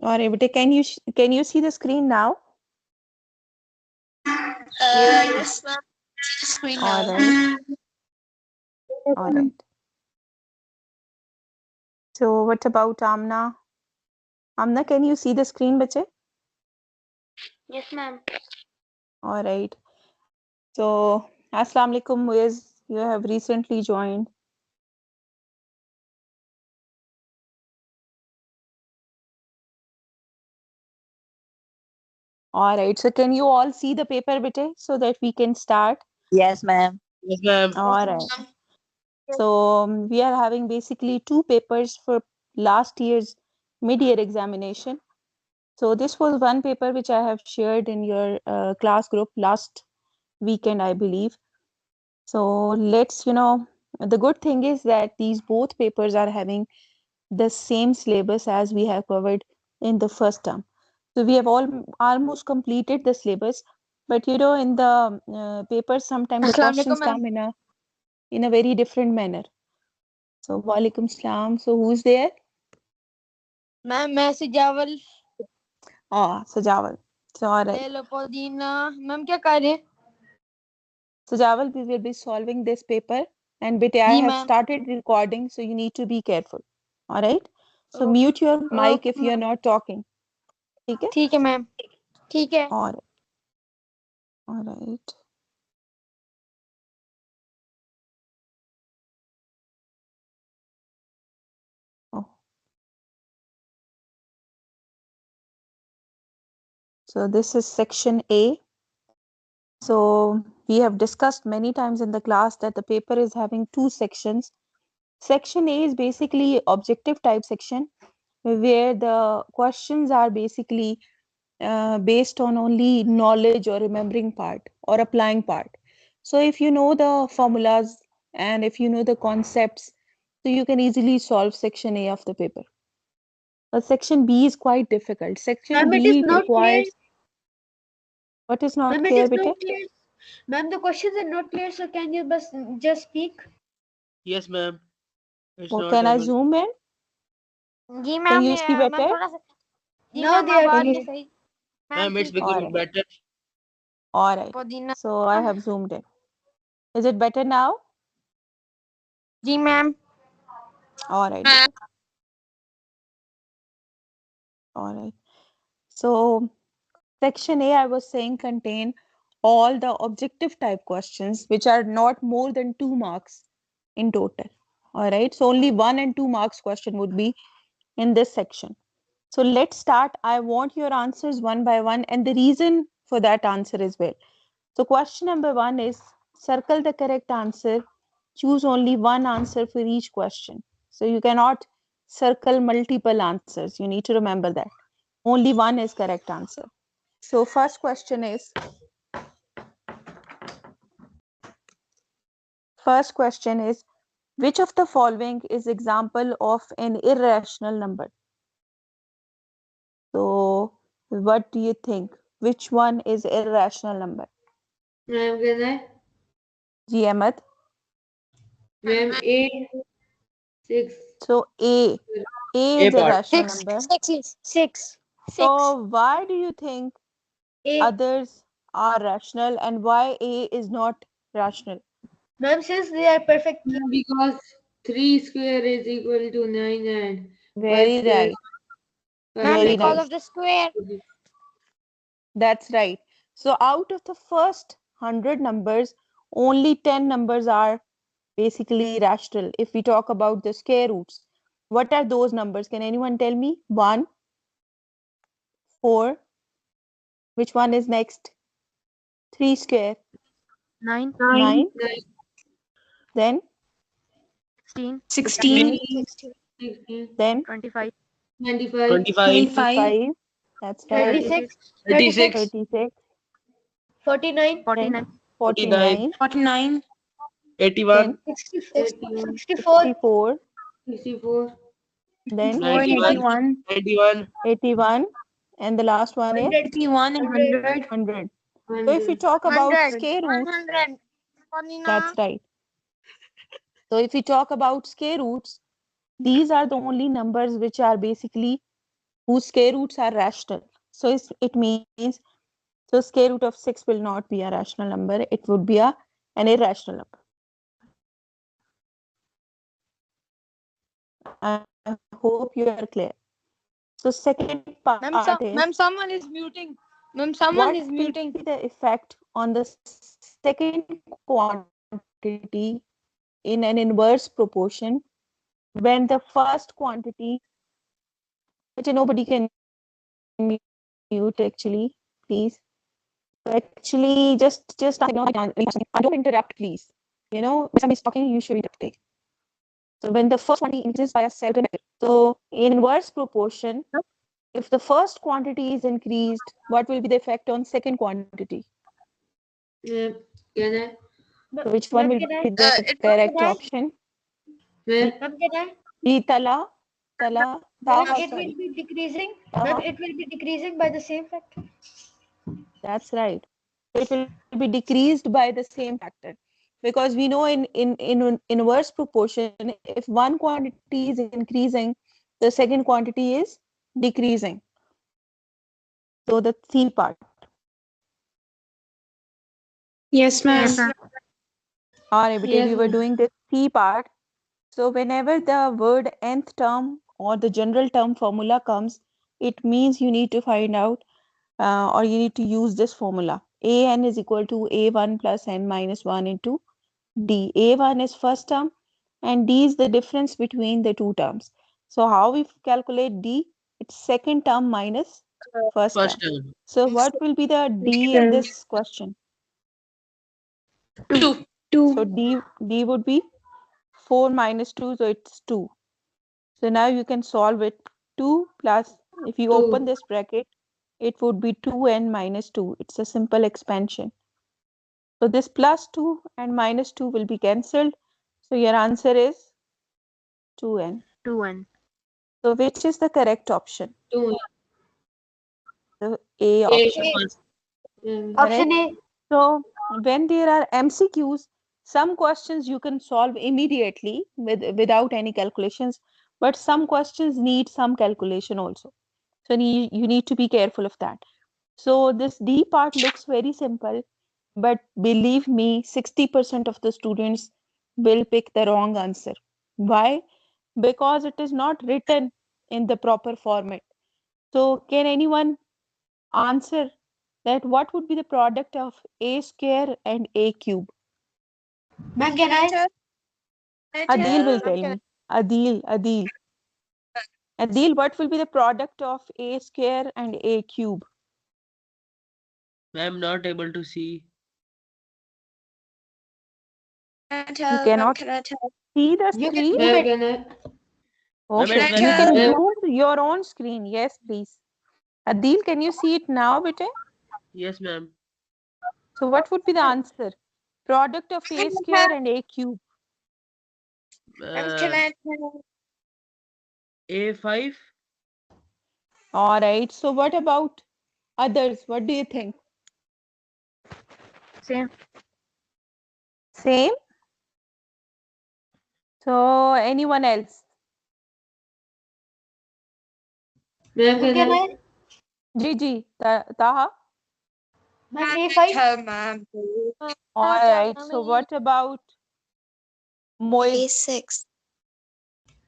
All right, but can you see the screen now? Yes, ma'am. Screen All now. right, all right. So what about Amna? Amna, can you see the screen, bache? Yes, ma'am. All right. So, Assalamu alaikum, Muiz. You have recently joined. All right. So, can you all see the paper, bete, so that we can start? Yes, ma'am. Yes, ma'am. All right. So, we are having basically two papers for last year's mid-year examination. So, this was one paper which I have shared in your class group last weekend, I believe. So, the good thing is that these both papers are having the same syllabus as we have covered in the first term. So we have almost completed the syllabus, but in the papers sometimes the Assalamu questions alaikum, ma'am. come in a very different manner. So walaikum salam. So who's there? Ma'am, मैं Sujawal Oh, Sajawal. So all right. ले लो पुदीना ma'am क्या कर रहे हैं Sajawal, we will be solving this paper, and bete I जी have ma'am started recording, so you need to be careful. All right. So okay mute your mic if okay you are ma'am not talking. Okay. ठीक है ma'am ठीक है All right. All right. Oh. So this is section A. So we have discussed many times in the class that the paper is having two sections. Section A is basically objective type section where the questions are basically based on only knowledge or remembering part or applying part. So if you know the formulas and if you know the concepts, so you can easily solve section A of the paper. But section B is quite difficult. Section ma'am it is B not clear requires what is not ma'am it clear, is not bete? clear ma'am the questions are not clear so can you just speak Yes, ma'am. It's Or not can I able. zoom in? जी Can ma'am you see ma'am better? थोड़ा सा जी No, ma'am they अब are आ Can रही you? है clear. सही ma'am Ma'am, it's ठीक है All becoming right. better. All right. पुदीना So I have zoomed in. Is it better now? जी ma'am All right, beta. All right. So section A, I was saying, contain all the objective type questions which are not more than 2 marks in total. All right. So only 1 and 2 marks question would be in this section. So let's start. I want your answers one by one, and the reason for that answer as well. So question number 1 is circle the correct answer. Choose only one answer for each question. So you cannot circle multiple answers. You need to remember that. Only one is correct answer. So first question is which of the following is example of an irrational number? So what do you think? Which one is irrational number? Ma'am कहना है Ji Ahmed. Ma'am 8 6 So A A is part. irrational number. six So why do you think A others are rational and why A is not rational? Ma'am since they are perfect Ma'am, because 3 square is equal to 9 and 5 Very square right. Ma'am Very because nice. of the square That's right. So out of the first 100 numbers, only 10 numbers are basically rational. If we talk about the square roots, what are those numbers? Can anyone tell me? 1, 4. Which one is next? 3 square. 9 9. 9 Then 16 16. 16 Then 25 25 25, 25. That's right. 36 36, 36. 49 Then 49 49, 49. 49 Then 81, 64 64. 64 Then 91, 81 91, 81. And the last one is 81 and 100 100. So if we 100 talk about 100 square roots, 100 that's right. So if we talk about square roots, these are the only numbers which are basically whose square roots are rational. So it means, so square root of 6 will not be a rational number. It would be an irrational number. I hope you are clear. So second part is, someone is muting. Ma'am, someone what is will muting. be the effect on the second quantity in an inverse proportion when the first quantity, which nobody can mute actually, please. So actually, just don't interrupt, please. When somebody is talking, you should be interrupting. So when the first quantity increases by a certain method, so in inverse proportion, if the first quantity is increased, what will be the effect on second quantity? Ma'am, can I? So which one will Can be I? the correct option? Ma'am, Ma'am, can I? Tala, Ma'am, Taha, it will sorry. be decreasing. Taha. Ma'am, it will be decreasing by the same factor. That's right. It will be decreased by the same factor, because we know in inverse proportion, if one quantity is increasing, the second quantity is decreasing. So the C part. Yes, ma'am. Or we yes, were ma'am. doing the C part. So whenever the word nth term or the general term formula comes, it means you need to find out or you need to use this formula. An is equal to A1 plus n minus 1 into D. A1 is first term and D is the difference between the two terms. So how we calculate D? It's second term minus first term. First term. So what will be the D in this question? 2. So D would be 4 minus 2, so it's 2. So now you can solve it. 2 plus, if you open 2. this bracket, it would be 2n minus 2. It's a simple expansion. So this plus 2 and minus 2 will be cancelled. So your answer is 2n. 2n. So which is the correct option? 2. The A option. First. Ma'am, Option Correct. A. So when there are MCQs, some questions you can solve immediately without any calculations, but some questions need some calculation also. So you need to be careful of that. So this D part looks very simple, but believe me, 60% of the students will pick the wrong answer. Why? Because it is not written in the proper format. So can anyone answer that what would be the product of a square and a cube? Ma'am, can I? Adil will tell me. Adil. Adil, what will be the product of a square and a cube? I'm not able to see. You cannot see the You can screen? zoom ma'am, it. can I? Ma'am, Okay, it's you very can small. zoom your own screen. Yes, please. Adil, can you see it now, bete? Yes, ma'am. So what would be the answer? Product of a square and a cube. A5. All right. So what about others? What do you think? Same. Same? So anyone else? Ma'am, Ma'am, can can I? I? Gigi, Taha? Ma'am, A5. All right. So what about Moid? A6.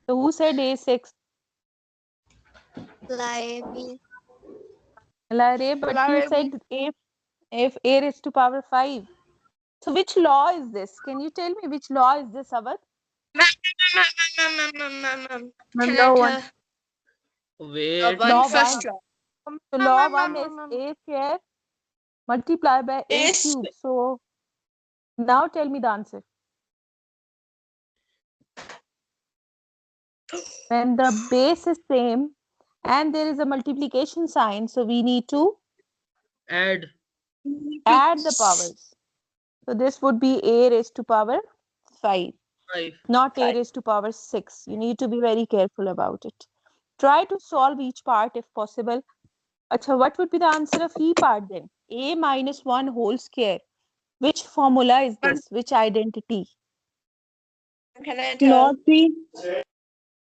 So who said A6? Library. Larry, but he said if A raised to power 5. So which law is this? Can you tell me which law is this, Avar? Law 1. Wait. Law 1. So law 1 is A square multiplied by A cube. So now tell me the answer. When the base is same and there is a multiplication sign, so we need to Add. add the powers. So this would be A raised to power 5, 5. not A raised to power 6. You need to be very careful about it. Try to solve each part if possible. Acha, what would be the answer of E part then? A minus 1 whole square. Which formula is this? Which identity? Law 3.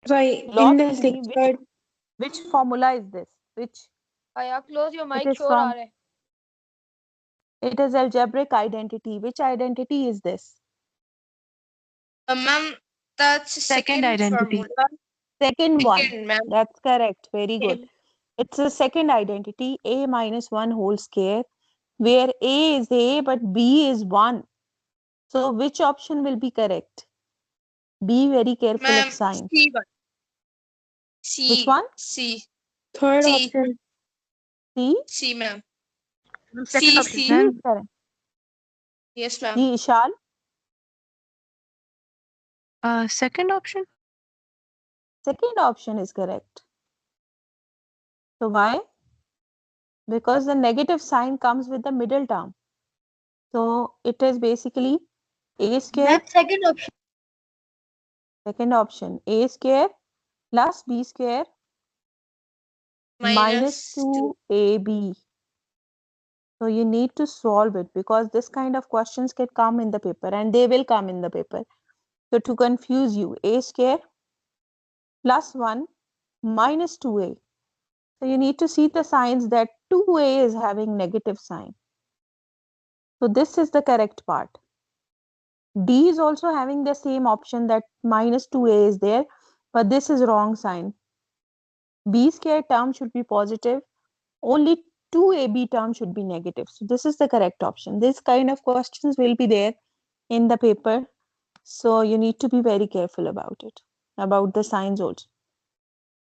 Why? Law In the 3. sixth Which, part. Which formula is this? Which Close your it mic. is शोर आ from? रहा है. It is algebraic identity. Which identity is this? Ma'am, that's the Second second identity. formula. Second one. Second, ma'am. That's correct. Very good. It's a second identity, a minus 1 whole square, where a is a but b is 1. So which option will be correct? Be very careful Ma'am, of sign. C one. C. Which one? C. Third C. option. C? C, ma'am. Second C, option. C. C is correct. Yes, ma'am. Ji, Ishal? Second option. Second option is correct. So why? Because the negative sign comes with the middle term. So it is basically a square, Ma'am, second option. second option, a square plus b square minus 2ab. So you need to solve it because this kind of questions can come in the paper and they will come in the paper. So to confuse you, a square plus 1 minus 2a. So you need to see the signs that 2a is having negative sign. So this is the correct part. D is also having the same option that minus 2a is there, but this is wrong sign. B square term should be positive. Only 2ab term should be negative. So this is the correct option. This kind of questions will be there in the paper. So you need to be very careful about it, about the signs also.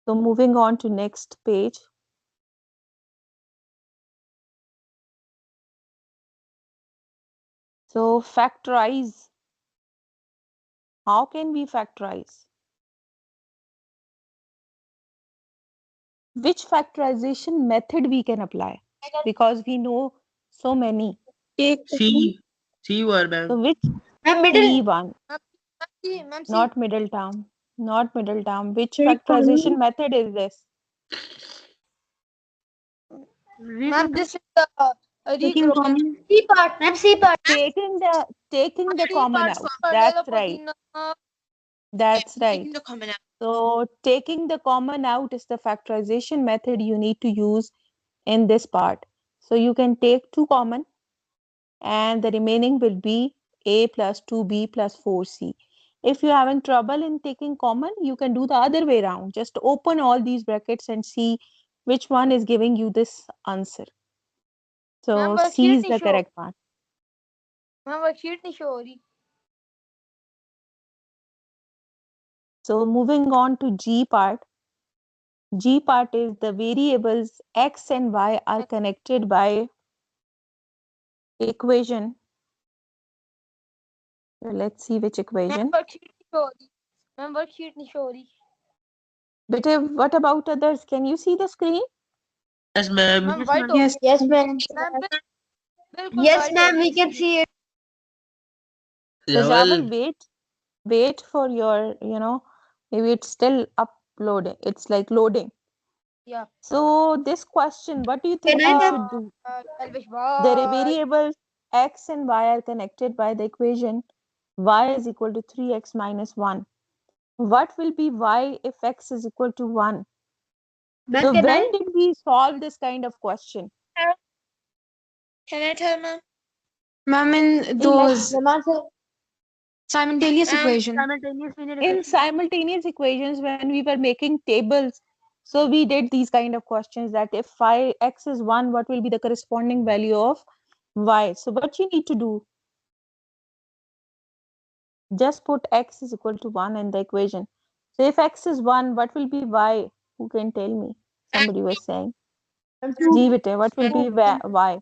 So moving on to next page. So factorize. How can we factorize? Which factorization method we can apply? Because we know so many. C. C one, So ma'am. which Ma'am, middle. C1, Ma'am, C. not middle term, not middle term. Which Take factorization method is this? Ma'am, this is the Taking recross. common. C part. Ma'am, C part. Taking the C common part out. from That's right. That's right. taking the common out. So taking the common out is the factorization method you need to use in this part. So you can take 2 common and the remaining will be a plus 2b plus 4c. If you're having trouble in taking common, you can do the other way around. Just open all these brackets and see which one is giving you this answer. So Ma'am, C worksheet is नहीं the show. correct one. Ma'am, worksheet नहीं show हो रही. So moving on to G part. G part is the variables x and y are connected by equation. So let's see which Ma'am, equation. worksheet नहीं show हो रही. Ma'am, worksheet नहीं show हो रही. But what about others? Can you see the screen? Yes, ma'am. Ma'am, white हो Yes. गई. Yes, ma'am. Ma'am, बिल्कुल Yes, white हो ma'am, गई. we can see it. So Jawal, Jawal. wait for your, maybe it's still uploading. It's like loading. Yeah. So this question, what do you think Can I we have- should do? Elvish, The bye. variables x and y are connected by the equation y is equal to 3x minus 1. What will be y if x is equal to 1? Ma'am, So can when I? did we solve this kind of question? Can I tell, ma'am? Ma'am, in those Ma'am, sir. simultaneous Ma'am, equation. In simultaneous equations, when we were making tables, so we did these kind of questions that if x is 1, what will be the corresponding value of y? So what you need to do, just put x is equal to 1 in the equation. So if x is 1, what will be y? Who can tell me? Somebody was saying. Ji bete, what will be y?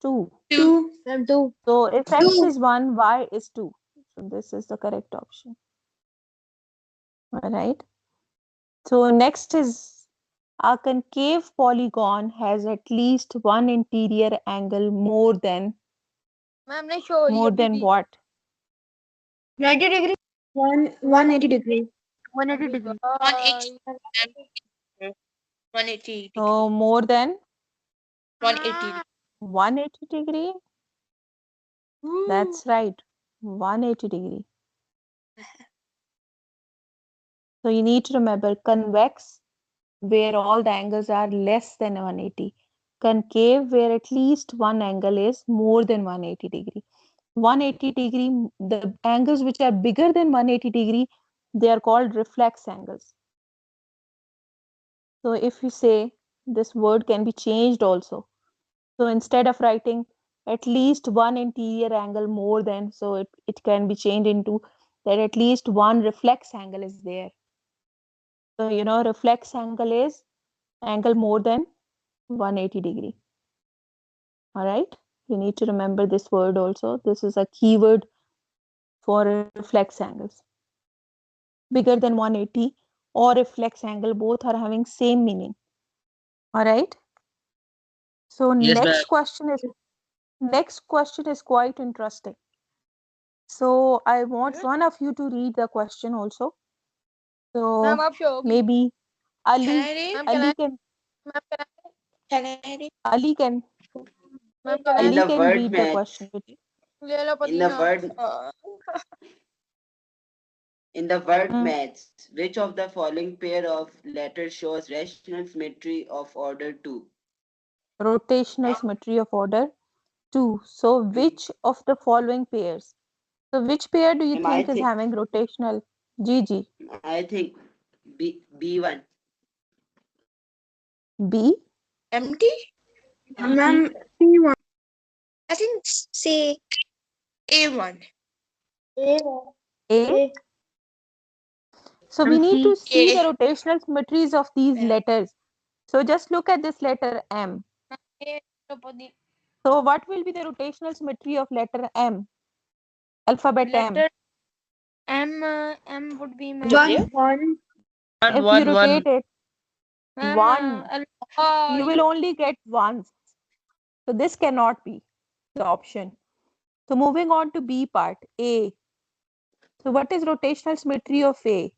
2. 2. Ma'am, 2. So if x Two. is 1, y is 2. So this is the correct option. All right. So next is a concave polygon has at least one interior angle more than Ma'am, नहीं show हो रही अभी भी. what? 90 degree. 180 degree. 180 degree. 180. 180. So more than 180. 180 degree. That's right. 180 degree. So you need to remember convex, where all the angles are less than 180. Concave, where at least one angle is more than 180 degree. 180 degree, the angles which are bigger than 180 degree, they are called reflex angles. So if you say, this word can be changed also. So instead of writing at least one interior angle more than, so it can be changed into that at least one reflex angle is there. So, reflex angle is angle more than 180 degree. All right. You need to remember this word also. This is a keyword for reflex angles. Bigger than 180 or reflex angle, both are having same meaning. All right. So Yes, ma'am. next question is quite interesting. So I want one of you to read the question also. So Ma'am, आप sure होगी? maybe Ali, Can I read? Ma'am, can Ali I? can, Ma'am, can I? Can I read? Ali can, Ma'am, can I? In Ali the can word read the match, question. ले लो in the पतीना. word Uh, in the word Hmm. match, which of the following pair of letters shows rational symmetry of order 2? Rotational symmetry of order 2. So which of the following pairs? So which pair do you Ma'am, think is having rotational? GG. I think B1. B? empty? Ma'am, P1. I think say A1. A? So we need to see the A. rotational symmetries of these Yeah. letters. So just look at this letter M. ले लो पती. So what will be the rotational symmetry of letter M? Alphabet M. Letter M would be ma'am. One, one. If you One. rotate it, Ma'am, 1, you will only get ones. So this cannot be the option. So moving on to B part, A. So what is rotational symmetry of A?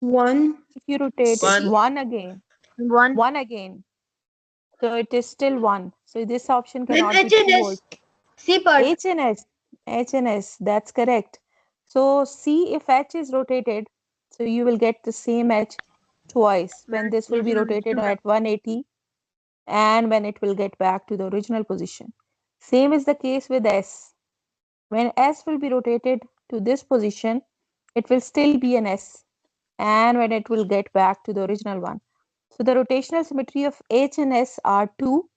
One. If you rotate it, One. 1 again, One. 1 again. So it is still 1. So this option Ma'am, cannot be H and true S. also. C part. H and S. H and S, that's correct. So C, if H is rotated, so you will get the same H twice when this will be rotated at 180 and when it will get back to the original position. Same is the case with S. When S will be rotated to this position, it will still be an S, and when it will get back to the original one. So the rotational symmetry of H and S are 2,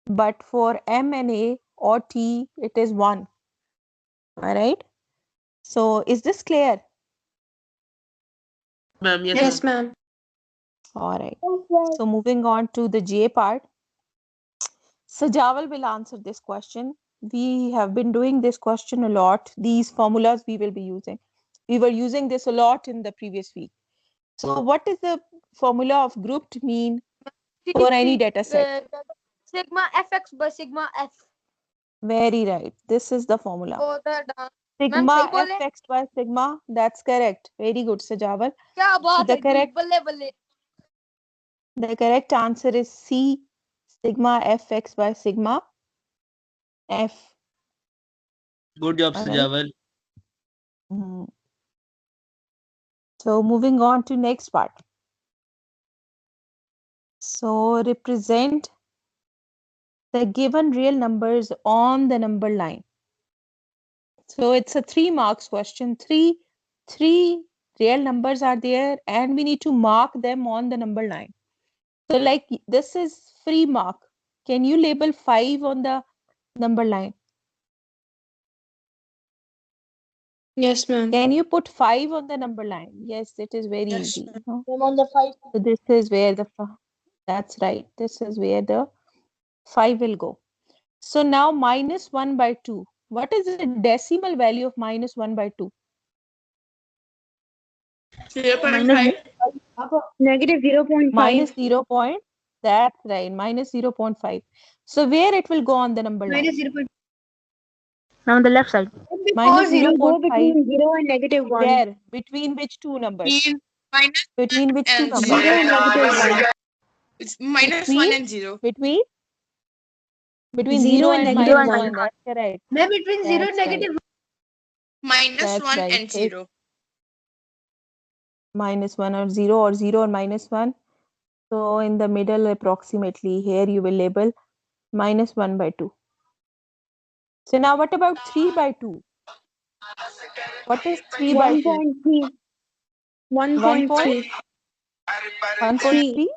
but for M and A or T, it is 1. All right. So is this clear? Ma'am, yes, Yes, ma'am. ma'am. All right. So moving on to the J part. So Jawal will answer this question. We have been doing this question a lot. These formulas we will be using. We were using this a lot in the previous week. So what is the formula of grouped mean for any data set? Sigma fx by sigma f. Very right. This is the formula. Oh, the Sigma सही बोले? fx by sigma. That's correct. Very good, Sajawal. क्या बात the है correct- बल्ले बल्ले. The correct answer is C. Sigma fx by sigma f. Good job, All right. Sajawal. Mhm. So moving on to next part. So represent the given real numbers on the number line. So it's a 3 marks question. Three real numbers are there and we need to mark them on the number line. So like this is free mark. Can you label 5 on the number line? Yes, ma'am. Can you put 5 on the number line? Yes, it is very Yes, easy. ma'am. I'm on the 5. So this is where that's right. This is where the 5 will go. So now minus 1 by 2. What is the decimal value of minus 1 by 2? 0.5. Negative 0.5. Minus 0. That's right. Minus 0.5. So where it will go on the number line? Minus 0.5. On the left side. Minus Because it will go 0.5. between 0 and negative 1. Where? Between which two numbers? Mean minus Between which two and numbers? 0 and negative 1. It's minus Between? 1 and 0. Between 0 0 and and negative minus 1. 1. That's correct. Maybe between 0 and That's right. negative Minus That's 1 right. and 0. -1 or 0 or -1. So in the middle, approximately here, you will label -1 by 2. So now what about 3 by 2? What is 3 by 2? 1.3. 1 point 1.3. 1.3?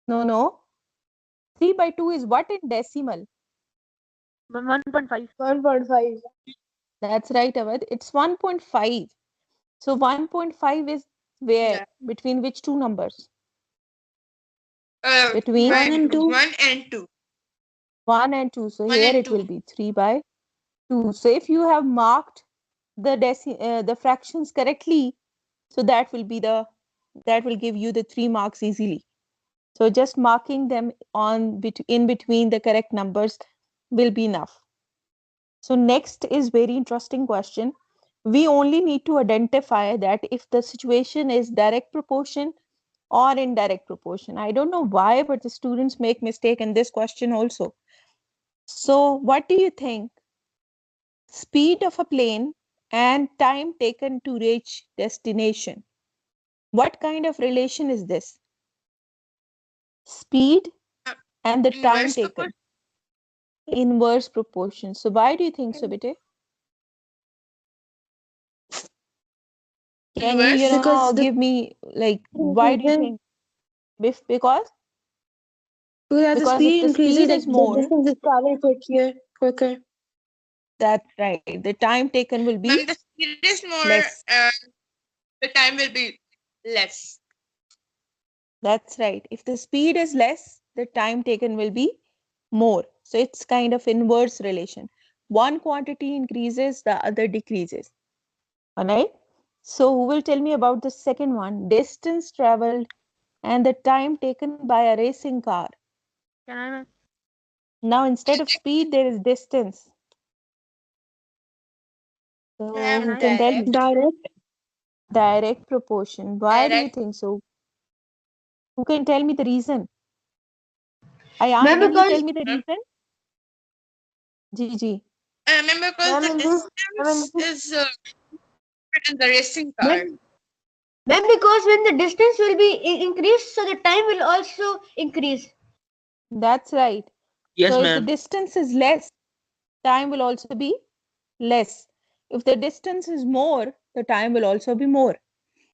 No. 3 by 2 is what in decimal? 1.5. 1.5. That's right, Awadh. It's 1.5. So 1.5 is where? Yeah. Between which two numbers? Between 1 and 2. 1 and 2. 1 and 2. So 1 here and it will 2. be 3 by 2. So if you have marked the fractions correctly, so that will give you the 3 marks easily. So just marking them in between the correct numbers will be enough. So next is very interesting question. We only need to identify that if the situation is direct proportion or indirect proportion. I don't know why, but the students make mistake in this question also. So what do you think? Speed of a plane and time taken to reach destination. What kind of relation is this? Speed and the time Inverse taken. proportion. Inverse proportion. So why do you think so, Bete? Can you, Inverse. Because the give me like why do you think? Because the because if speed the increases, speed like is the more, distance is traveled quicker. that's right. The time taken will be When the speed is more, less. the time will be less. That's right. If the speed is less, the time taken will be more. So it's kind of inverse relation. One quantity increases, the other decreases. All right. So who will tell me about the second one? Distance traveled and the time taken by a racing car. Can I? Now instead of speed, there is distance. So who can tell me? Direct. Direct proportion. Why do you Direct. think so? Who can tell me the reason? Ayan, Ma'am, can you because tell me the reason? Gigi. Remember, because the distance is in the racing car. ma'am, because when the distance will be increased, so the time will also increase. That's right. Yes, So if the ma'am. distance is less, time will also be less. If the distance is more, the time will also be more.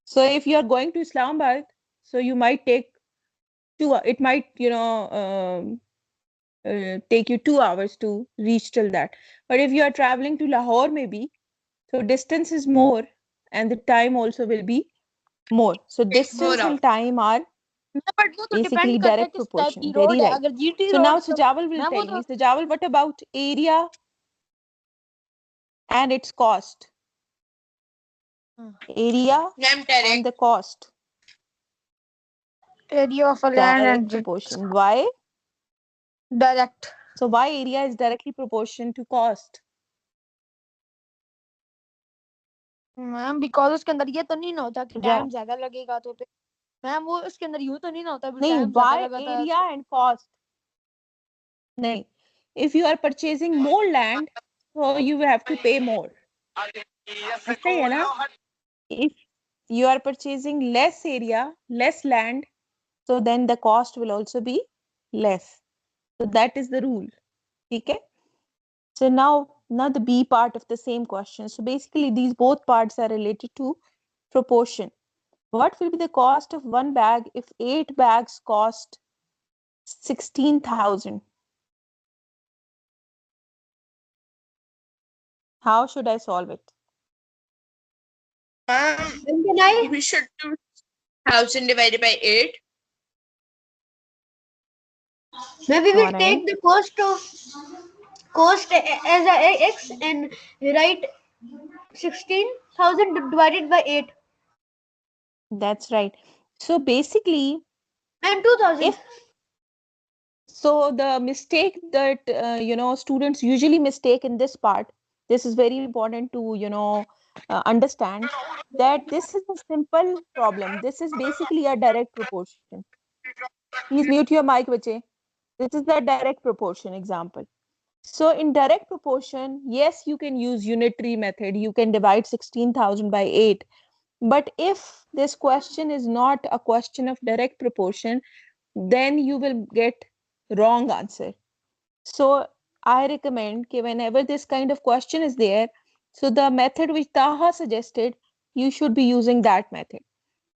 So if you are going to Islamabad, so you might take it might, take you 2 hours to reach till that. But if you are traveling to Lahore, maybe, so distance is more and the time also will be more. So More distance out. and time are but वो तो basically depend करता है direct किस type की proportion. Road Very है right. अगर GT So now road तो Sujawal will ma'am वो tell तो me. Sujawal, what about area and its cost? Area Ma'am, and direct. the cost. Area of land Direct and proportion. Why? Direct So why area is directly proportion to cost? Ma'am because उसके अंदर ये तो नहीं ना होता कि Ja. Time ज्यादा लगेगा तो मैम वो उसके अंदर यूं तो नहीं ना होता भी नहीं, टाइम ज्यादा why लगाता है area and cost? नहीं. If you are purchasing more land, so you have to pay more. ऐसा ही है ना? If you are purchasing less area, less land, so then the cost will also be less. So that is the rule. Okay? So now the B part of the same question. So basically these both parts are related to proportion. What will be the cost of one bag if 8 bags cost 16,000? How should I solve it? Can I? We should do 1,000 divided by 8. Maybe we'll Alright. take the cost as a x and write 16,000 divided by 8 That's right. So basically, and 2,000. if so the mistake that students usually mistake in this part, this is very important to understand that this is a simple problem. This is basically a direct proportion. Please mute your mic, bache. This is the direct proportion example. So in direct proportion, yes, you can use unitary method. You can divide 16,000 by 8. But if this question is not a question of direct proportion, then you will get wrong answer. So I recommend that whenever this kind of question is there, so the method which Taha suggested, you should be using that method.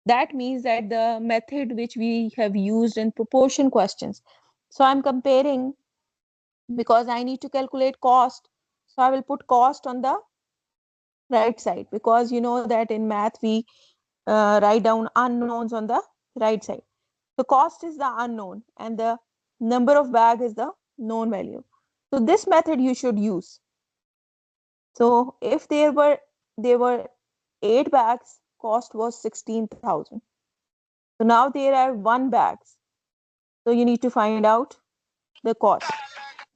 That means that the method which we have used in proportion questions. So I'm comparing because I need to calculate cost. So I will put cost on the right side because you know that in math we write down unknowns on the right side. The cost is the unknown and the number of bag is the known value. So this method you should use. So if there were 8 bags, cost was 16,000. So now there are 1 bags. So you need to find out the cost.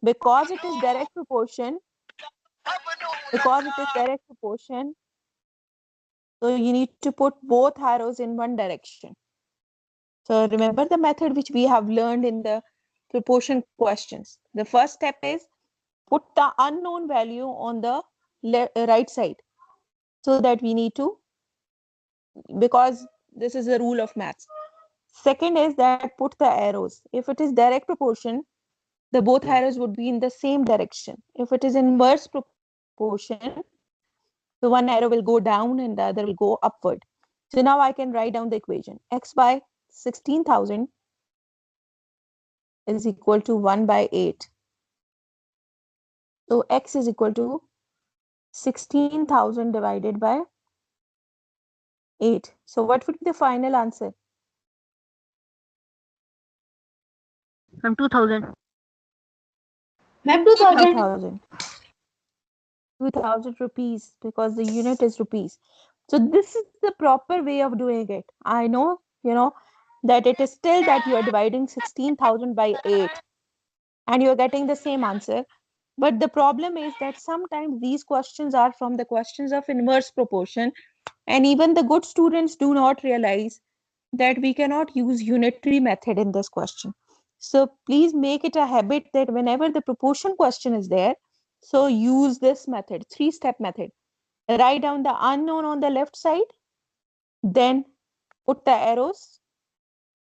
Because it is direct proportion, so you need to put both arrows in one direction. So remember the method which we have learned in the proportion questions. The first step is put the unknown value on the right side. So that we need to, because this is a rule of maths. Second is that put the arrows. If it is direct proportion, the both arrows would be in the same direction. If it is inverse proportion, so one arrow will go down and the other will go upward. So now I can write down the equation. X by 16,000 is equal to 1 by 8. So x is equal to 16,000 divided by 8. So what would be the final answer? From 2000. Ma'am, 2000. 2000. 2000 rupees because the unit is rupees. So this is the proper way of doing it. I know, that it is still that you are dividing 16,000 by 8 and you are getting the same answer. But the problem is that sometimes these questions are from the questions of inverse proportion, and even the good students do not realize that we cannot use unitary method in this question. So please make it a habit that whenever the proportion question is there, so use this method, 3-step method. Write down the unknown on the left side, then put the arrows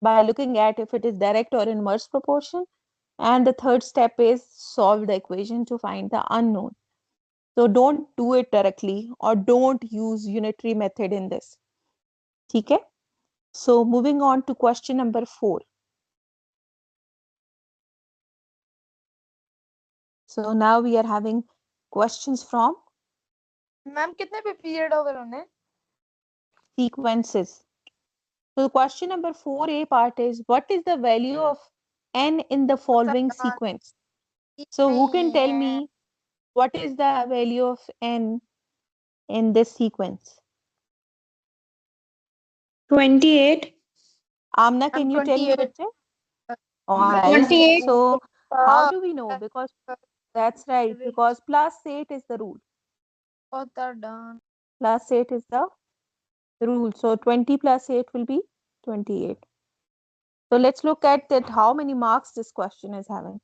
by looking at if it is direct or inverse proportion. And the third step is solve the equation to find the unknown. So don't do it directly or don't use unitary method in this. Okay? So moving on to question number 4. So now we are having questions from ma'am कितने पे period हो गए उन्हें? sequences. So question number 4A part is what is the value of n in the following sequence? So who can tell me what is the value of n in this sequence? 28. Amna, can you tell me, 28. bache? All right. 28. So how do we know? Because that's right. Because plus 8 is the rule. done. Plus 8 is the rule. So 20 plus 8 will be 28. So let's look at that how many marks this question is having.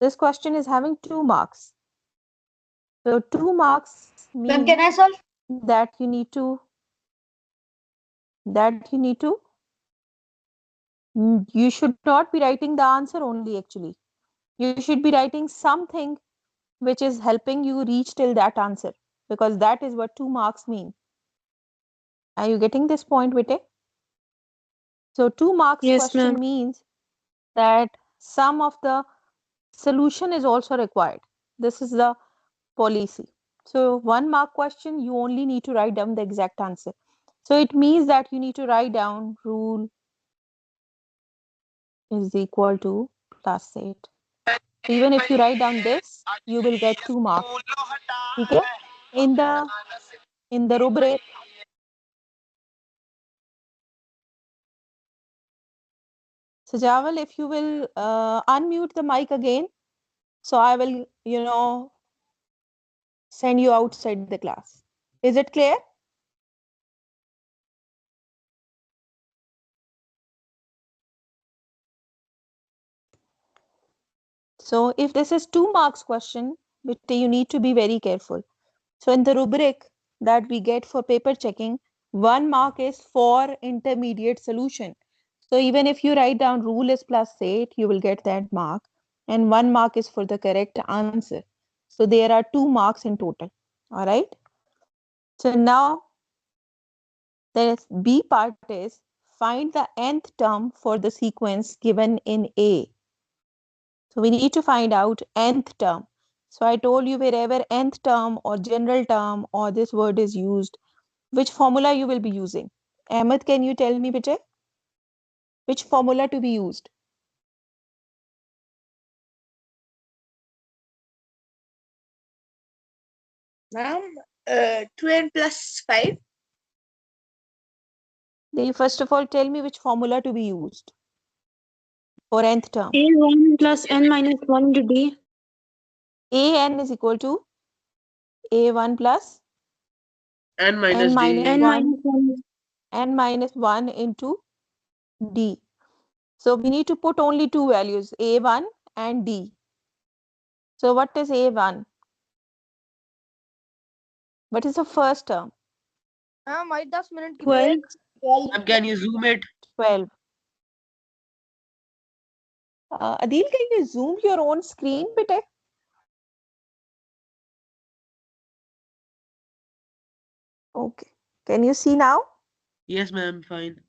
This question is having 2 marks. So 2 marks Ma'am, means can I solve? that you need to you should not be writing the answer only actually. You should be writing something which is helping you reach till that answer, because that is what 2 marks mean. Are you getting this point, Vite? So 2 marks Yes, question ma'am. means that some of the solution is also required. This is the policy. So 1 mark question, you only need to write down the exact answer. So it means that you need to write down rule is equal to plus 8. So even if you write down this, you will get 2 marks. Okay? In the rubric, so Javal, if you will unmute the mic again, so I will, send you outside the class. Is it clear? So if this is 2 marks question, but you need to be very careful. So in the rubric that we get for paper checking, 1 mark is for intermediate solution. So even if you write down rule is +8, you will get that mark. And 1 mark is for the correct answer. So there are 2 marks in total. All right. So now the B part is find the nth term for the sequence given in A. So we need to find out nth term. So I told you wherever nth term or general term or this word is used, which formula you will be using. Ahmed, can you tell me, Vijay? Which formula to be used? Ma'am, 2n plus 5. Then you first of all tell me which formula to be used for nth term. A1 plus n minus 1 into D. An is equal to a1 plus N n minus minus D. N 1 minus 1. n minus 1 into d. So we need to put only two values, a1 and d. So what is a1? What is the first term? हाँ भाई 10 minute की 12. break. Ma'am, can you zoom it? 12. Adil, can you zoom your own screen, bete? Okay. Can you see now? Yes, ma'am, fine.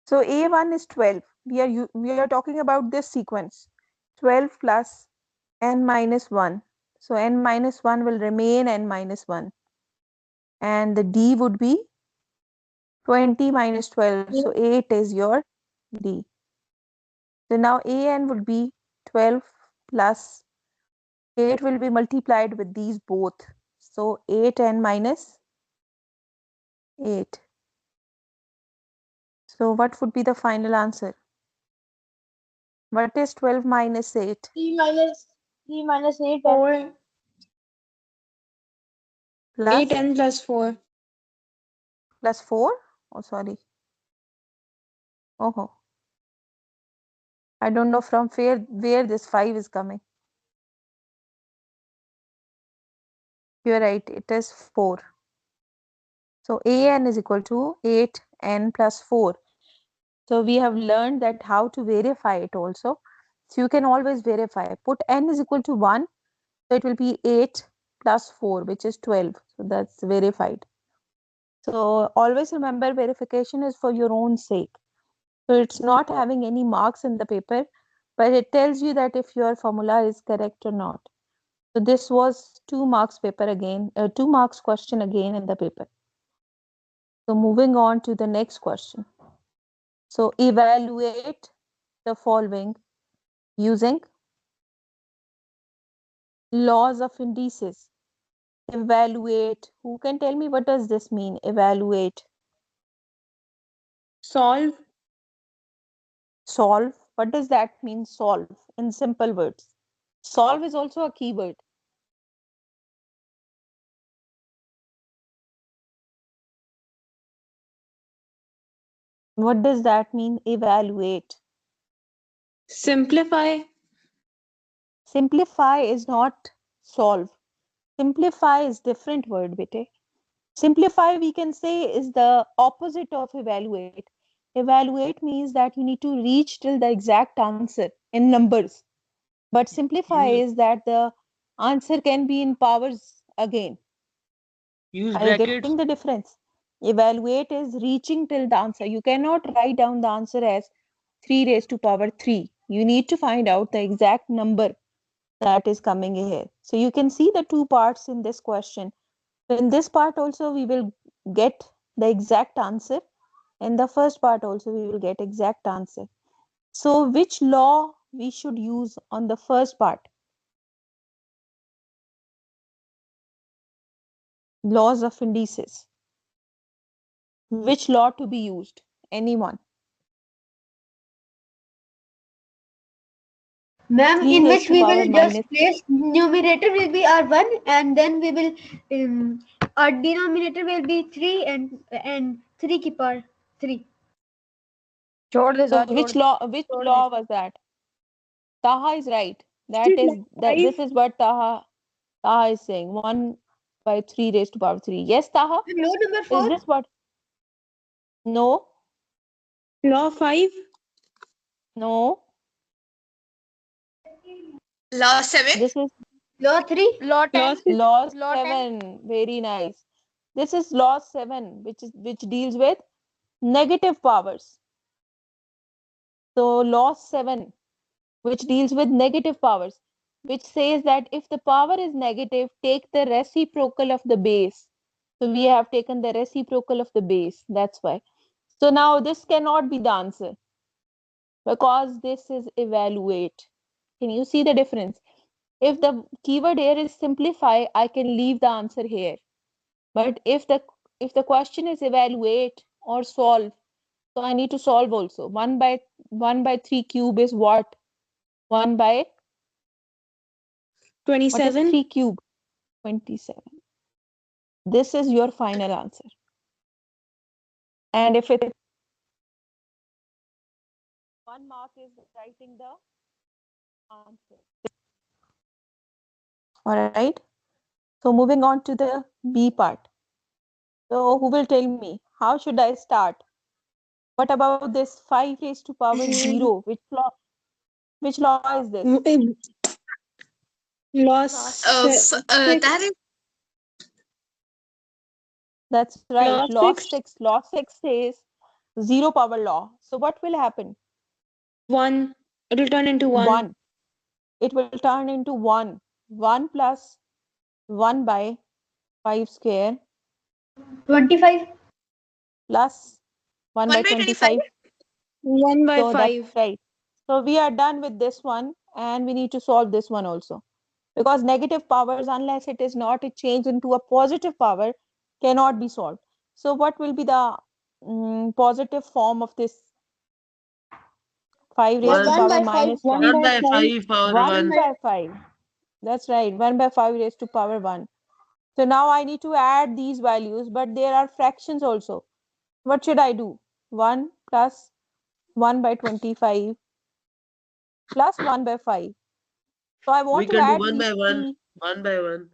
So A1 is 12. We are talking about this sequence. 12 plus n minus 1. So n minus 1 will remain n minus 1. And the d would be 20 minus 12. So 8 is your d. So now an would be 12 plus 8 will be multiplied with these both. So 8n minus 8. So what would be the final answer? What is 12 minus 8? 3 minus 8 4. Plus 8n plus 4. plus 4? Oh, sorry. Oh, I don't know from where this 5 is coming. You're right, it is 4. So an is equal to 8n plus 4. So we have learned that how to verify it also. So you can always verify. Put n is equal to 1. So it will be 8 plus 4, which is 12. So that's verified. So always remember verification is for your own sake. So it's not having any marks in the paper, but it tells you that if your formula is correct or not. So this was 2 marks paper again, 2 marks question again in the paper. So moving on to the next question. So evaluate the following using laws of indices. Evaluate. Who can tell me what does this mean? Evaluate. Solve. Solve. What does that mean? Solve in simple words. Solve is also a keyword. What does that mean? Evaluate. Simplify. Simplify is not solve. Simplify is different word, bete. Simplify, we can say, is the opposite of evaluate. Evaluate means that you need to reach till the exact answer in numbers. But simplify Use, is that the answer can be in powers again. use Are you brackets. getting the difference? Evaluate is reaching till the answer. You cannot write down the answer as 3 raised to power 3. You need to find out the exact number that is coming here. So you can see the two parts in this question. In this part also we will get the exact answer. In the first part also we will get exact answer. So which law we should use on the first part? Laws of indices. Which law to be used? Anyone? Ma'am, 3 in raised which to we power will just minus. place numerator will be our 1 and then we will our denominator will be 3 and 3 की power 3. छोड़ दे So जा छोड़ which दे छोड़ दे law was that? Taha is right. That Still is like 5. this is what Taha is saying. 1 by 3 raised to power 3. Yes, Taha? Law number Is 4. this what? No, Law 5. no. Law 7. This is Law 3. Law Law 10. 6. law Law 10. 7. Very nice. This is law 7, which deals with negative powers. So law 7, which deals with negative powers, which says that if the power is negative, take the reciprocal of the base. So we have taken the reciprocal of the base. That's why. So now this cannot be the answer because this is evaluate. Can you see the difference? If the keyword here is simplify, I can leave the answer here. But if the question is evaluate or solve, so I need to solve also. 1 by 3 cube is what? 1 by what is 27. 3 cube? 27. This is your final answer. And if it 1 mark is writing the answer. All right. So moving on to the B part. So who will tell me how should I start? What about this 5 raised to power 0? Which law is this? Law That 6. is That's right. Law 6. Law 6 says 0 power law. So what will happen? 1. It will turn into 1. 1. It will turn into 1. 1 plus 1 by 5 square 25. plus 1 by 1 by 25. 25. 1 by So 5. that's right. So we are done with this one and we need to solve this one also. Because negative powers, unless it is not a change into a positive power, cannot be solved. So what will be the positive form of this 5 raised to 1 power by 5. minus 1? 1 1 by by 5. 5 power 1 1. by 5. That's right. 1 by 5 raised to power 1. So now I need to add these values, but there are fractions also. What should I do? 1 plus 1 by 25 plus 1 by 5. So I We want to can do add 1 these by 1. three 1 by 1.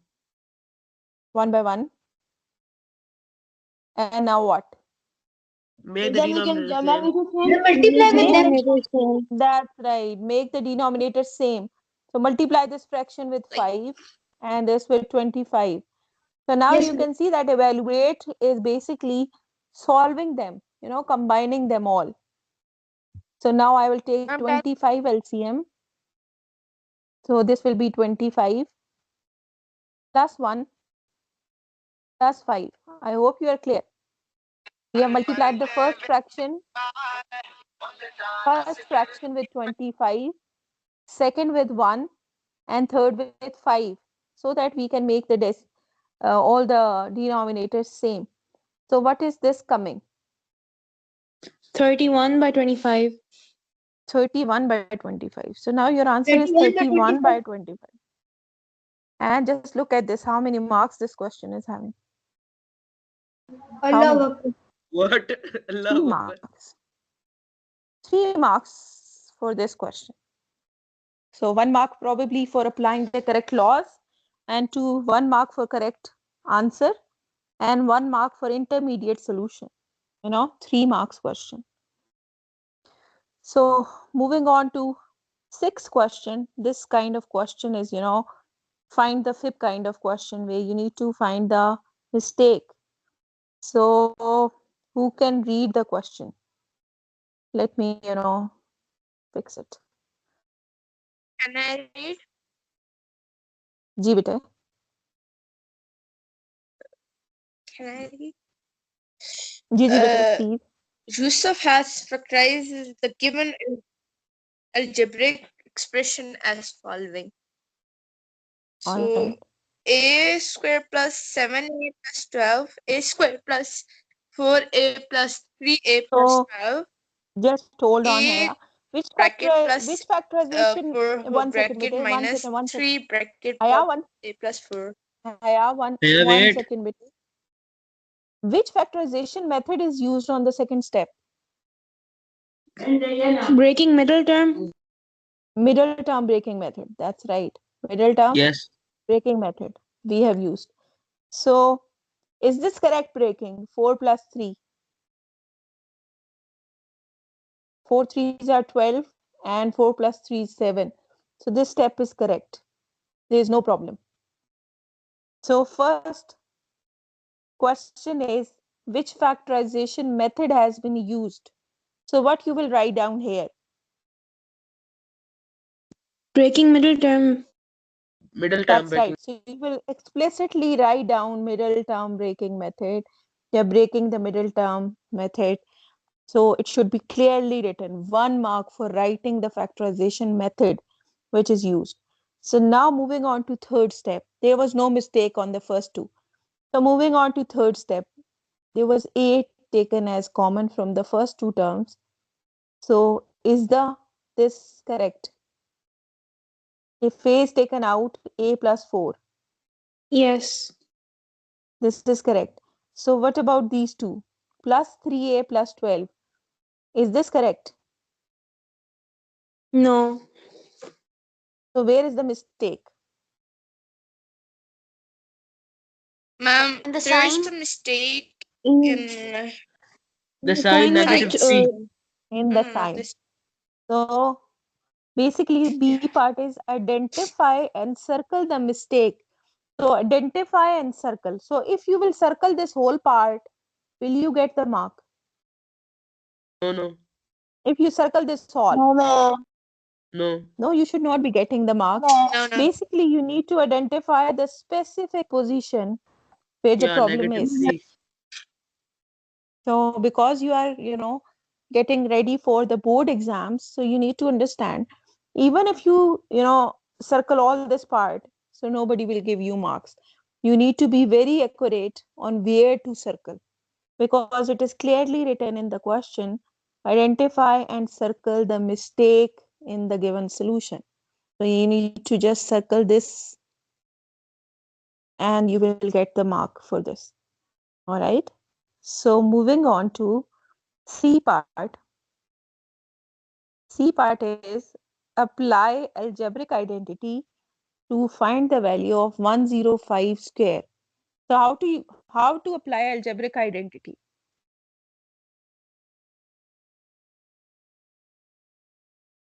1 by 1. And now what? Make the Then we can denominator ma'am, same. You multiply with them. Denominator same. That's right. Make the denominator same. So multiply this fraction with 5 and this with 25. So now Yes, you ma'am. can see that evaluate is basically solving them, combining them all. So now I will take Ma'am, 25 LCM. So this will be 25 plus 1 plus 5. I hope you are clear. We have multiplied the first fraction with 25, second with 1, and third with 5, so that we can make the all the denominators same. So what is this coming? 31 by 25. 31 by 25. So now your answer is 31 by 31 by 25. And just look at this, how many marks this question is having. How many? Allah Akbar. What? 3 Allah Akbar. marks. 3 marks for this question. So 1 mark probably for applying the correct laws, and 1 mark for correct answer, and 1 mark for intermediate solution. 3 marks question. So moving on to 6th question. This kind of question is, find the fib kind of question where you need to find the mistake. So who can read the question? Let me, fix it. Can I read? जी बेटे. Can I read? जी बेटे, Uh, please. Yusuf has factorized the given algebraic expression as following. All So right. a square plus 7a plus 12, a square plus 4a plus 3a plus So 12, just hold on a here. Which bracket plus factorization? 4 whole 1 second, bracket bete. 1 minus second, 1 second. 3 bracket Haya, plus a plus 4. one Wait. second, bete. Which factorization method is used on the second step? Breaking middle term. Middle term breaking method. That's right. Middle term Yes. breaking method we have used. So is this correct breaking? 4 plus 3. 4 3s are 12 and 4 plus 3 is 7. So this step is correct. There is no problem. So first question is, which factorization method has been used? So what you will write down here? Breaking middle term. Middle term That's breaking. right. So you will explicitly write down middle term breaking method. You're breaking the middle term method. So it should be clearly written. 1 mark for writing the factorization method which is used. So now moving on to third step. There was no mistake on the first two. So moving on to third step. There was A taken as common from the first two terms. So is this correct? If A is taken out, A plus 4. Yes. This is correct. So what about these two? Plus 3A plus 12. Is this correct? No. So where is the mistake? Ma'am, And the there's sign? the mistake In, in The the sign was negative it, 3. In the sign. this. So basically B part is identify and circle the mistake. So identify and circle. So if you will circle this whole part, will you get the mark? No. If you circle this all, No. no, you should not be getting the mark. No, no. Basically, you need to identify the specific position where the Yeah, problem negative is. 3. So because you are, getting ready for the board exams, so you need to understand, even if you circle all this part, so nobody will give you marks. You need to be very accurate on where to circle because it is clearly written in the question, identify and circle the mistake in the given solution. So you need to just circle this and you will get the mark for this. All right. So moving on to C part. C part is apply algebraic identity to find the value of 105 square. So how to apply algebraic identity?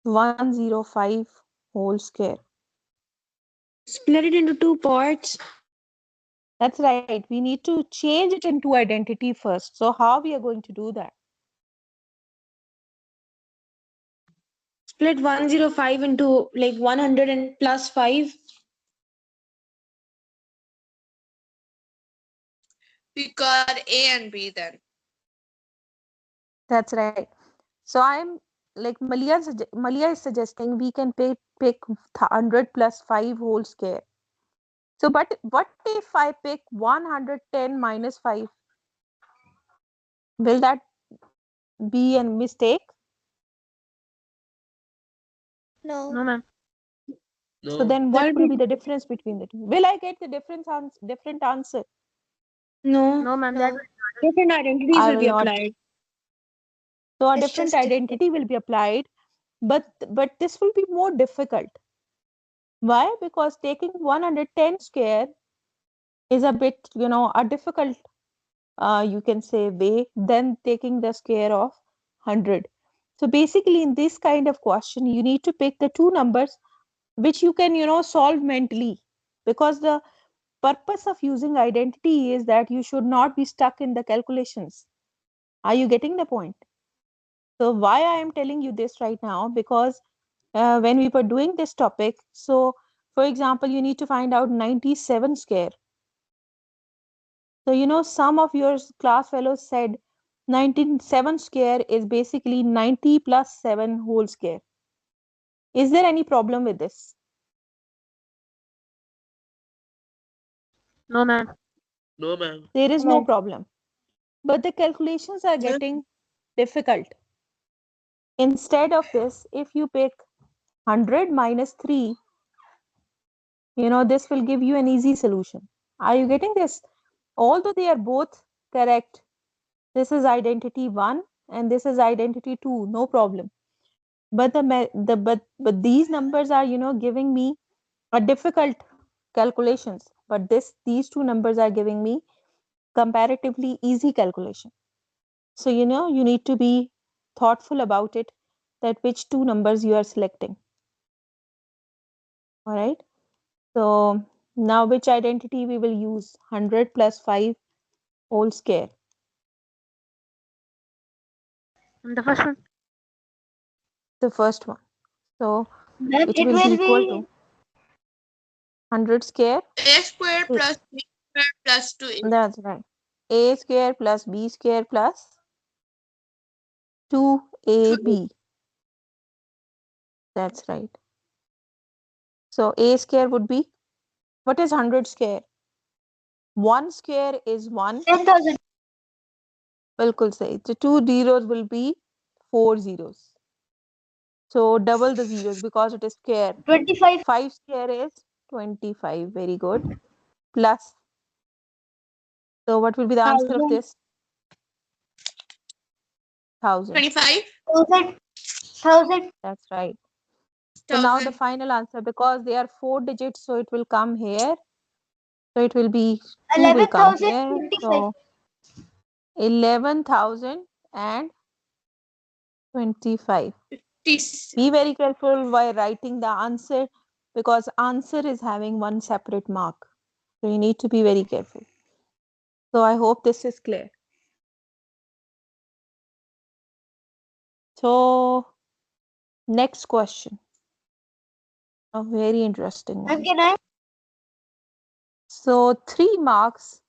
One zero five whole square. split it into two parts. That's right. We need to change it into identity first. So how we are going to do that? Split 105 into like 100 and plus 5. We got A and B then. That's right. So I'm like Malia is suggesting we can pick 100 plus 5 whole square. So but what if I pick 110 minus 5? Will that be a mistake? No. ma'am. So No. then what That'll will be be the difference between the two? Will I get the different answer? no. No, ma'am. No. Different identities I will will be not. applied. So a It's different just different. identity will be applied, but this will be more difficult. Why? Because taking 110 square is a bit, a difficult, you can say, way than taking the square of 100. So basically, in this kind of question, you need to pick the two numbers which you can, solve mentally. Because the purpose of using identity is that you should not be stuck in the calculations. Are you getting the point? So why I am telling you this right now? Because when we were doing this topic, so for example, you need to find out 97 square. So, some of your class fellows said 97 square is basically 90 plus 7 whole square. Is there any problem with this? No, ma'am. No, ma'am. There is no problem. But the calculations are No. getting difficult. Instead of this, if you pick 100 minus 3, this will give you an easy solution. Are you getting this? Although they are both correct, this is identity 1 and this is identity 2, no problem. But but these numbers are, giving me a difficult calculations. but these two numbers are giving me comparatively easy calculation. So, you need to be thoughtful about it, that which two numbers you are selecting. All right. So now which identity we will use? 100 plus 5 whole square. The first one. The first one. So Ma'am, it it will be will equal be to 100 square. A square plus B square plus 2A. That's right. A square plus B square plus 2AB. That's right. So A square would be, what is 100 square? 1 square is 1. 10,000. बिल्कुल सही. The two zeros will be 4 zeros. So double the zeros because it is square. 25. 5 square is 25. Very good. Plus. So what will be the answer of 1,000. this? 1,000. 25. 1,000. That's right. So now the 1,000. final answer, because they are 4 digits, so it will come here. So it will be 2 will come here. 11,025. So 11,025. Be very careful while writing the answer, because answer is having one separate mark. So you need to be very careful. So I hope this is clear. So next question. A very interesting Ma'am, one. can I? So 3 marks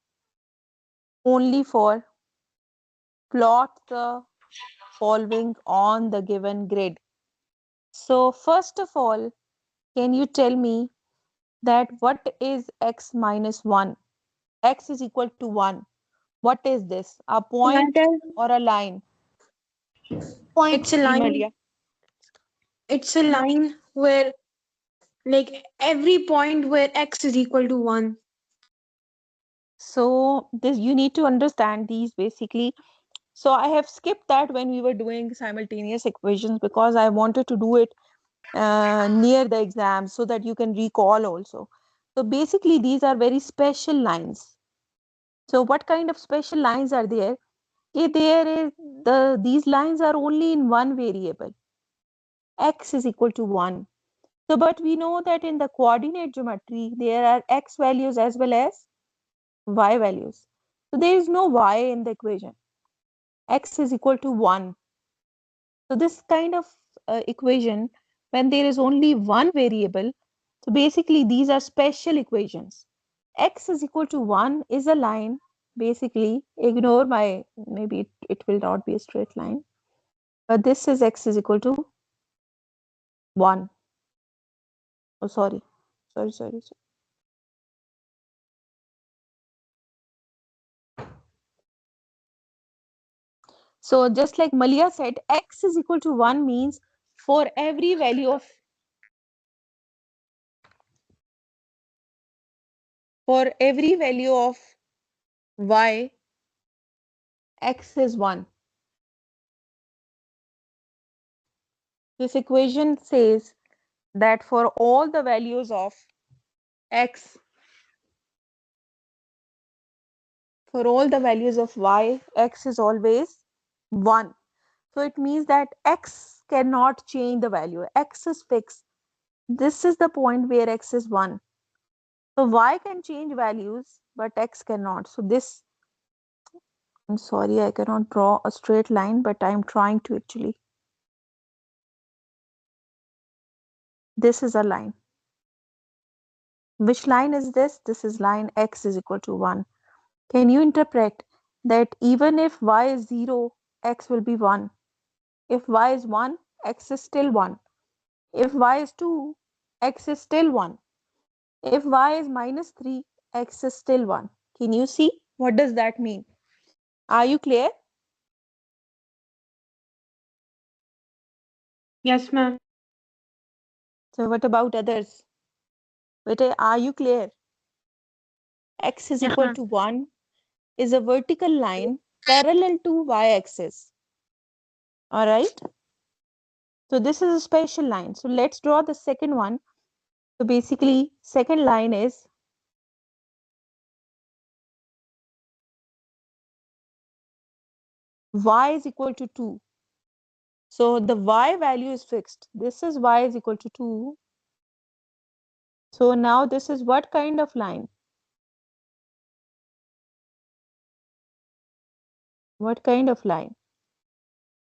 only for plot the following on the given grid. So first of all, can you tell me that what is x minus 1? X is equal to 1. What is this? A point or a line? Point. It's a line. Malia. It's a line where, like, every point where x is equal to 1. So this, you need to understand these basically. So I have skipped that when we were doing simultaneous equations, because I wanted to do it near the exam so that you can recall also. So basically these are very special lines. So what kind of special lines are there? There is these lines are only in one variable. X is equal to 1. So but we know that in the coordinate geometry there are x values as well as y values. So there is no y in the equation. X is equal to 1. So this kind of equation, when there is only one variable, so basically these are special equations. X is equal to 1 is a line. Basically, ignore my, maybe it will not be a straight line. But this is x is equal to 1. Oh, sorry. Sorry. So just like Malia said, x is equal to 1 means for every value of y, x is 1. This equation says that for all the values of x, for all the values of y, x is always 1. So it means that x cannot change the value. X is fixed. This is the point where x is 1. So y can change values, but x cannot. So this, I'm sorry, I cannot draw a straight line, but I'm trying to actually. This is a line. Which line is this? This is line x is equal to 1. Can you interpret that even if y is 0, x will be 1? If y is 1, x is still 1. If y is 2, x is still 1. If y is minus 3, x is still 1. Can you see? What does that mean? Are you clear? Yes, ma'am. So what about others? Beta, are you clear? X is Yes, equal ma'am. to 1 is a vertical line parallel to y-axis. All right. So this is a special line. So let's draw the second one. So basically, second line is y is equal to 2. So the y value is fixed. This is y is equal to 2. So now this is what kind of line? What kind of line?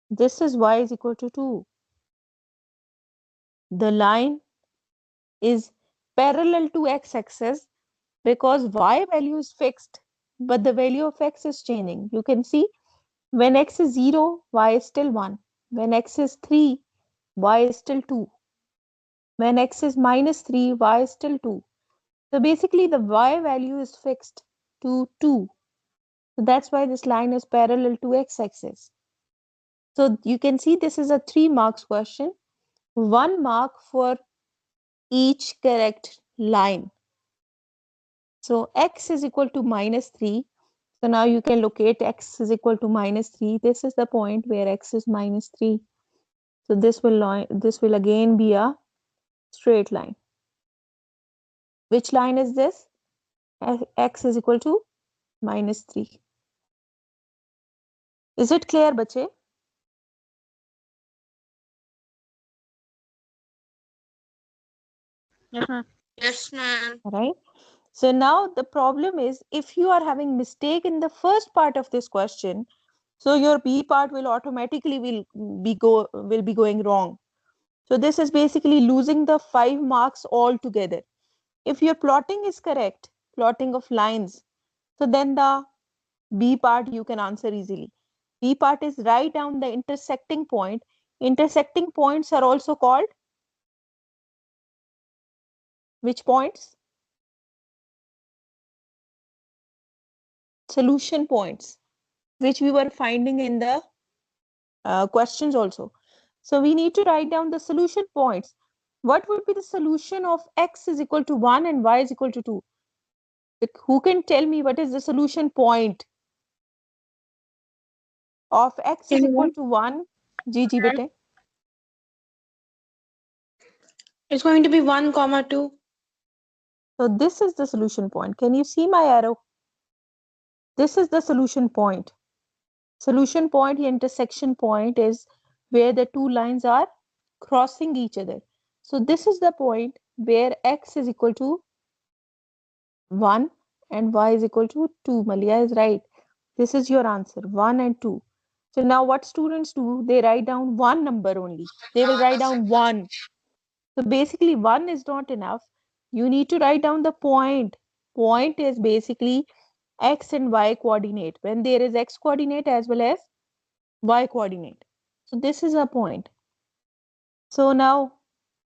This is y is equal to 2. The line is parallel to x-axis because y value is fixed, but the value of x is changing. You can see when x is 0, y is still 1. When x is 3, y is still 2. When x is minus 3, y is still 2. So basically the y value is fixed to 2. So that's why this line is parallel to x-axis. So you can see this is a 3 marks question. 1 mark for each correct line. So x is equal to minus 3. So now you can locate x is equal to minus 3. This is the point where x is minus 3. So this will again be a straight line. Which line is this? X is equal to minus 3. Is it clear, bache? Yes, ma'am. Yes, ma'am. Right? So now the problem is if you are having mistake in the first part of this question, so your B part will automatically will be going wrong. So this is basically losing the 5 marks altogether. If your plotting is correct, plotting of lines, so then the B part you can answer easily. B part is write down the intersecting point. Intersecting points are also called which points? Solution points, which we were finding in the questions also. So we need to write down the solution points. What would be the solution of x is equal to 1 and y is equal to 2? Who can tell me what is the solution point of x is equal to 1? Ji, bete. It's going to be 1, comma 2. So this is the solution point. Can you see my arrow? This is the solution point. Solution point, the intersection point is where the two lines are crossing each other. So this is the point where x is equal to 1 and y is equal to 2. Malia is right. This is your answer, 1 and 2. So now what students do? They write down one number only. They will write down 1. So basically 1 is not enough. You need to write down the point. Point is basically x and y coordinate. When there is x coordinate as well as y coordinate. So this is a point. So now,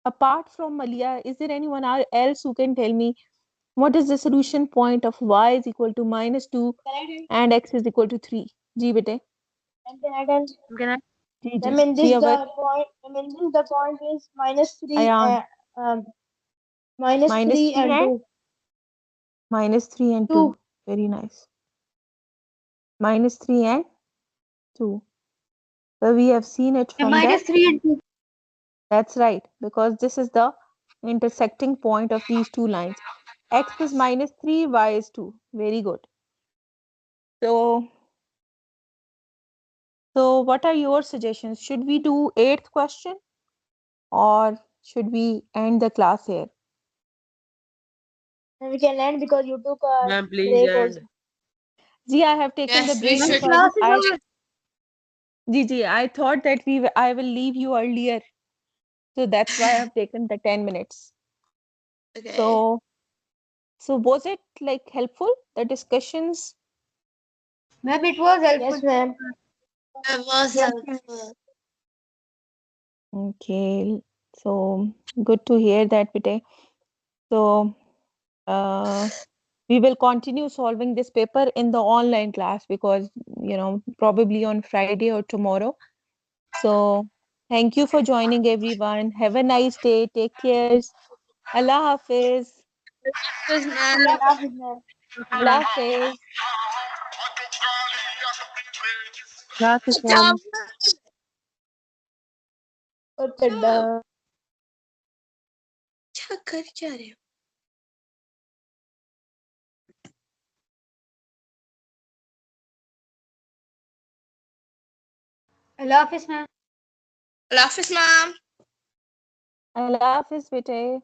apart from Malia, is there anyone else who can tell me what is the solution point of y is equal to minus 2 and x is equal to 3? Ji bete. Can I? Ji, I ji. mean, Ji, Avar. the point is minus 3, Ayan. minus Minus 3 3 and and 2. minus 3 and 2. Two. Very nice. Minus 3 and 2. So we have seen it from Minus the... 3 and 2. That's right, because this is the intersecting point of these two lines. X is minus 3, y is 2. Very good. So what are your suggestions? Should we do 8th question or should we end the class here? And we can end because you took a Ma'am, please break end. also. Ji, I have taken the Yes, we break should. because Over. I thought that I will leave you earlier. So that's why I have taken the 10 minutes. Okay. So was it like helpful, the discussions? Ma'am, it was helpful. Yes, ma'am. That was helpful. Okay, so good to hear that, Vijay. So we will continue solving this paper in the online class because, probably on Friday or tomorrow. So thank you for joining, everyone. Have a nice day. Take care. Allah Hafiz. Yes, ma'am. Allah Hafiz. Gracias, Ciao. ma'am. क्या कर क्या रहे हो Allah Hafiz, ma'am. Allah Hafiz, ma'am. Allah Hafiz, bete.